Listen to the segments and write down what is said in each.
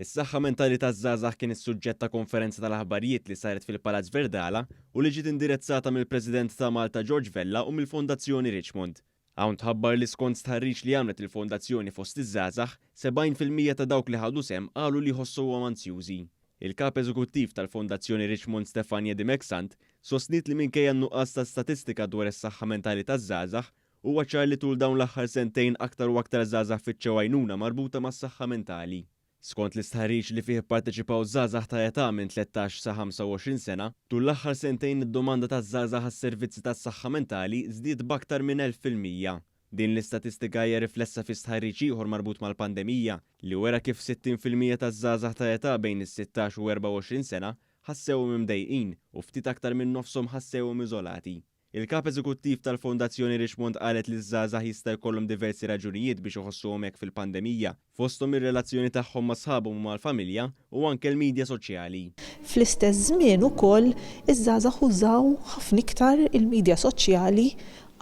Is-saħħa mentali taż-żgħażagħ kien is-suġġett ta' konferenza tal-aħbarijiet li saret fil-Palazz Verdala u li ġiet indirizzata mill-President ta' Malta George Vella u mill-Fondazzjoni Richmond. Hawn tħabbar li skont stħarriġ li għamlet il-Fondazzjoni fost iż-żgħażagħ, 70% ta' dawk li ħadu sehem qalu li jħossuhom anzjużi. Il-kap eżekuttiv tal-Fondazzjoni Richmond Stefania Di Mexant sostniet li minkejja n-nuqqas ta' statistika dwar is-saħħa mentali taż-żgħażagħ huwa ċar li tul dawn l-aħħar sentejn aktar u aktar żgħażagħ fittxew għajnuna marbuta mas-saħħa mentali. Skont l-istħarriġ li fih pparteċipaw żgħażagħ ta' età minn 13 sa 25 sena, tul l-aħħar sentejn id-domanda taż-żgħażagħ għas-servizzi tas-saħħa mentali żdied b'aktar minn 1000%. Din l-istatistika hija riflessa fi stħarriġ ieħor marbut mal-pandemija li wera kif 60% taż-żgħażagħ ta' età bejn is-16 u 24 sena ħassewhom imdejqin u ftit aktar minn nofshom ħassewhom iżolati. Il-kap eżekuttiv tal-Fondazzjoni Richmond qalet li ż-żgħażagħ jista' jkollhom diversi raġunijiet biex iħossuhom hekk fil-pandemija, fosthom ir-relazzjoni tagħhom ma' sħabhom u mal-familja u anke l-midja soċjali. Fl-istess żmien ukoll iż-żgħażagħ użaw ħafna iktar il-midja soċjali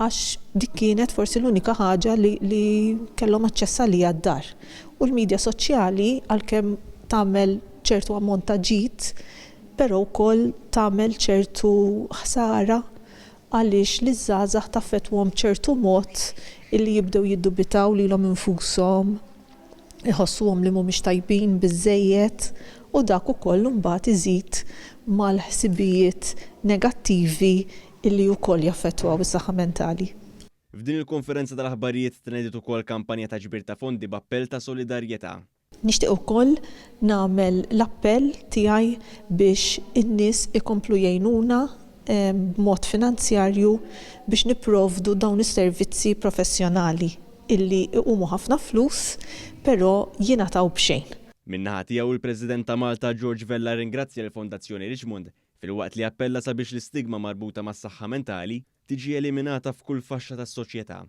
għax dik kienet forsi l-unika ħaġa li kellhom aċċess għaliha d-dar. U l-midja soċjali għalkemm tagħmel ċertu ammont ta' ġid, però wkoll tagħmel ċertu ħsara għaliex li żgħażagħ taffettwhom ċertu mod illi jibdew jiddubitaw lilhom infushom, iħossuhom li mhumiex tajbin biżżejjed u dak ukoll imbagħad iżid mal-ħsibijiet negattivi illi wkoll jaffettwaw is-saħħa mentali. F'din il-konferenza tal-aħbarijiet tnediet ukoll kampanja ta' ġbir ta' fondi b'appell ta' solidarjetà. Nixtieq ukoll nagħmel l-appell tiegħi biex in-nies ikomplu jgħinuna b'mod finanzjarju biex nipprovdu dawn is-servizzi professjonali illi iqumu ħafna flus, però jingħataw b'xejn. Min-naħa tiegħu il-President ta' Malta George Vella ringrazzja l-Fondazzjoni Richmond filwaqt li appella sabiex l-istigma marbuta mas-saħħa mentali tiġi eliminata f'kull faxxa tas-soċjetà.